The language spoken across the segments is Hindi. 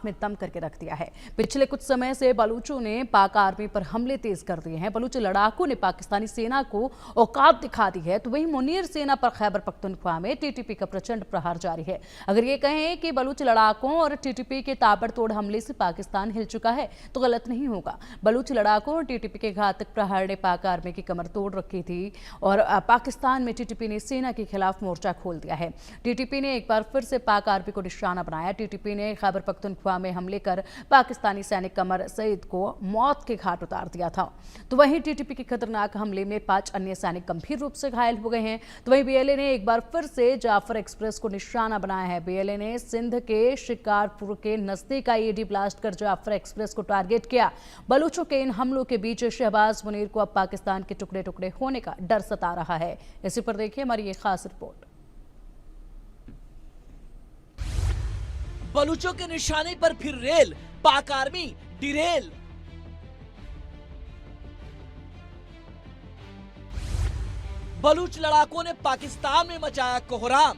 में दम करके रख दिया है। पिछले कुछ समय से बलूचों ने पाक आर्मी पर हमले तेज कर दिए हैं। बलूच लड़ाकों ने पाकिस्तानी सेना को औकात दिखा दी है, तो वहीं मुनीर सेना पर खैबर पख्तूनख्वा में टीटीपी का प्रचंड प्रहार जारी है। अगर ये कहें कि बलूच लड़ाकों और टीटीपी के ताबड़तोड़ हमले से पाकिस्तान हिल चुका है तो गलत नहीं होगा। बलूच लड़ाकों और टीटीपी के घातक प्रहार ने पाक आर्मी की कमर तोड़ रखी थी और पाकिस्तान में टीटीपी ने सेना के खिलाफ मोर्चा खोल दिया है। टीटीपी ने एक बार फिर से पाक आर्मी को निशाना बनाया। टीटीपी ने खैबर पख्तूनख्वा में हमले कर पाकिस्तानी सैनिक कमर सईद को मौत के घाट उतार दिया था। तो वहीं टीटीपी के खतरनाक हमले में 5 अन्य सैनिक गंभीर रूप से घायल हो गए हैं। तो वहीं बीएलए ने एक बार फिर से जाफर एक्सप्रेस को निशाना बनाया है। बीएलए ने सिंध के शिकारपुर के नजदीक आईईडी ब्लास्ट कर जाफर एक्सप्रेस को टारगेट किया। बलूचों के इन हमलों के बीच शहबाज मुनीर को अब पाकिस्तान के टुकड़े टुकड़े होने का डर सता रहा है। इसी पर देखिए हमारी ये खास रिपोर्ट। बलूचों के निशाने पर फिर रेल, पाक आर्मी डिरेल। बलूच लड़ाकों ने पाकिस्तान में मचाया कोहराम।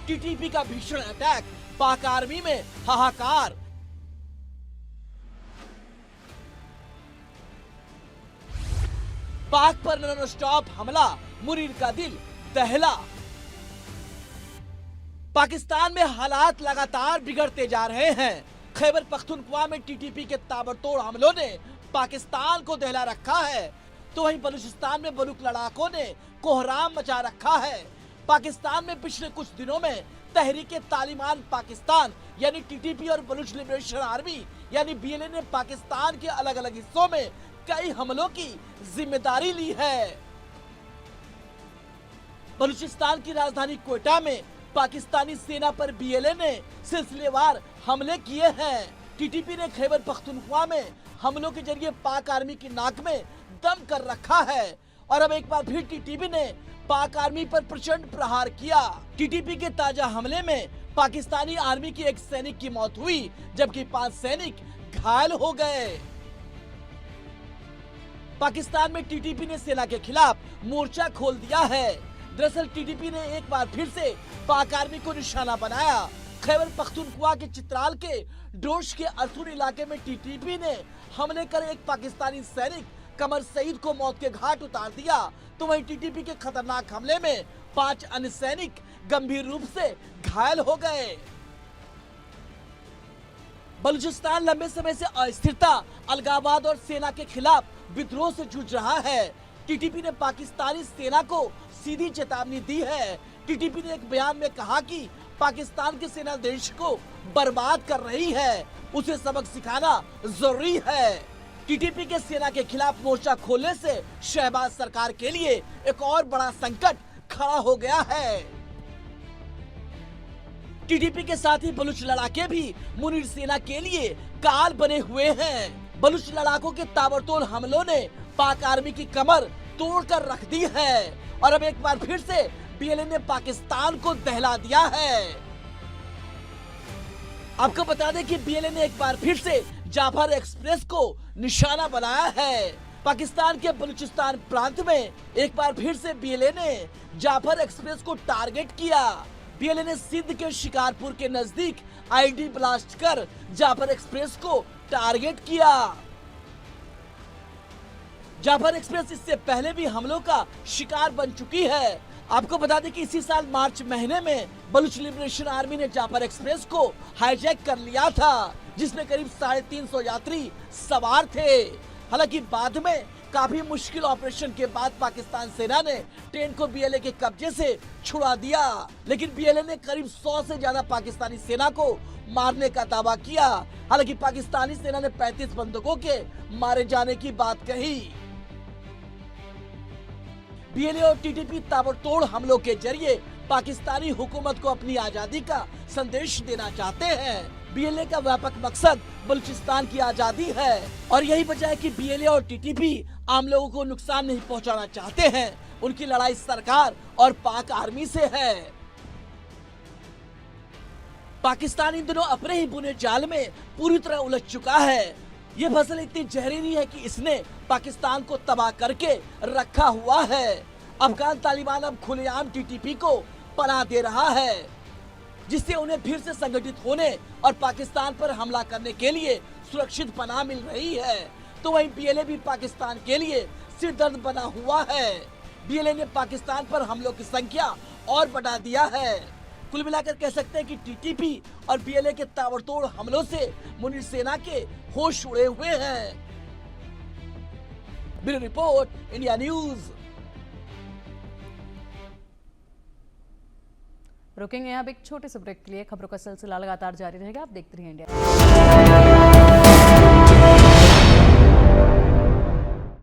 टीटीपी का भीषण अटैक, पाक आर्मी में हाहाकार। पाक पर नॉन स्टॉप हमला, मुनीर का दिल दहला। पाकिस्तान में हालात लगातार बिगड़ते जा रहे हैं। खैबर पख्तूनख्वा में टीटीपी के ताबड़तोड़ हमलों ने पाकिस्तान को दहला रखा है, तो वहीं बलूचिस्तान में बलूच लड़ाकों ने कोहराम मचा रखा है। पाकिस्तान में पिछले कुछ दिनों में तहरीके तालिबान पाकिस्तान यानी टीटीपी और बलूच लिबरेशन आर्मी यानी बीएलए ने पाकिस्तान के अलग अलग हिस्सों में कई हमलों की जिम्मेदारी ली है। बलूचिस्तान की राजधानी कोयटा में पाकिस्तानी सेना पर बीएलए ने सिलसिलेवार हमले किए हैं। टीटीपी ने खैबर पख्तूनख्वा में हमलों के जरिए पाक आर्मी की नाक में दम कर रखा है और अब एक बार फिर टीटीपी ने पाक आर्मी पर प्रचंड प्रहार किया। टीटीपी के ताजा हमले में पाकिस्तानी आर्मी की एक सैनिक की मौत हुई जबकि 5 सैनिक घायल हो गए। पाकिस्तान में टीटीपी ने सेना के खिलाफ मोर्चा खोल दिया है। दरअसल टीटीपी ने एक बार फिर से पाक आर्मी को निशाना बनाया। खैबर पख्तूनख्वा के चित्राल के डोश के अरसुन इलाके में टीटीपी ने हमले कर एक पाकिस्तानी सैनिक कमर सईद को मौत के घाट उतार दिया। तो वहीं टीटीपी के खतरनाक हमले में 5 अन्य सैनिक गंभीर रूप से घायल हो गए। बलूचिस्तान लंबे समय से अस्थिरता, अलगाववाद और सेना के खिलाफ विद्रोह से जूझ रहा है। टीटीपी ने पाकिस्तानी सेना को सीधी चेतावनी दी है। टीटीपी ने एक बयान में कहा कि पाकिस्तान की सेना देश को बर्बाद कर रही है, उसे सबक सिखाना जरूरी है। टीटीपी के सेना के खिलाफ मोर्चा खोलने से शहबाज सरकार के लिए एक और बड़ा संकट खड़ा हो गया है। टीटीपी के साथ ही बलूच लड़ाके भी मुनीर सेना के लिए काल बने हुए हैं। बलूच लड़ाकों के ताबड़तोड़ हमलों ने पाक आर्मी की कमर तोड़कर रख दी है और अब एक बार फिर से बीएलए ने पाकिस्तान को दहला दिया है। आपको बता दें कि बीएलए ने एक बार फिर से जाफर एक्सप्रेस को निशाना बनाया है। पाकिस्तान के बलूचिस्तान प्रांत में एक बार फिर से बीएलए ने जाफर एक्सप्रेस को टारगेट किया। बीएलए ने सिंध के शिकारपुर के नजदीक आईईडी ब्लास्ट कर जाफर एक्सप्रेस को टारगेट किया। जाफर एक्सप्रेस इससे पहले भी हमलों का शिकार बन चुकी है। आपको बता दें कि इसी साल मार्च महीने में बलूच लिबरेशन आर्मी ने जाफर एक्सप्रेस को हाईजैक कर लिया था, जिसमें करीब 350 यात्री सवार थे। हालांकि बाद में काफी मुश्किल ऑपरेशन के बाद पाकिस्तान सेना ने ट्रेन को बीएलए के कब्जे से छुड़ा दिया, लेकिन बीएलए ने करीब 100 से ज्यादा पाकिस्तानी सेना को मारने का दावा किया। हालांकि पाकिस्तानी सेना ने 35 बंदूकों के मारे जाने की बात कही। बीएलए और टीटीपी ताबड़तोड़ हमलों के जरिए पाकिस्तानी हुकूमत को अपनी आजादी का संदेश देना चाहते हैं। बीएलए का व्यापक मकसद बलूचिस्तान की आजादी है और यही वजह है कि बीएलए और टीटीपी आम लोगों को नुकसान नहीं पहुंचाना चाहते हैं। उनकी लड़ाई सरकार और पाक आर्मी से है। पाकिस्तान इन दिनों अपने ही बुने जाल में पूरी तरह उलझ चुका है। ये फसल इतनी जहरीली है कि इसने पाकिस्तान को तबाह करके रखा हुआ है। अफगान तालिबान अब खुलेआम टीटीपी को पनाह दे रहा है, जिससे उन्हें फिर से संगठित होने और पाकिस्तान पर हमला करने के लिए सुरक्षित पनाह मिल रही है। तो वहीं बीएलए भी पाकिस्तान के लिए सिरदर्द बना हुआ है। बीएलए ने पाकिस्तान पर हमलों की संख्या और बढ़ा दिया है। कुल मिलाकर कह सकते हैं कि टीटीपी और बीएलए के ताबड़तोड़ हमलों से मुनीर सेना के होश उड़े हुए हैं। Bureau report, India news. रुकेंगे यहाँ पे एक छोटे से ब्रेक के लिए। खबरों का सिलसिला लगातार जारी रहेगा, आप देखते रहिए इंडिया।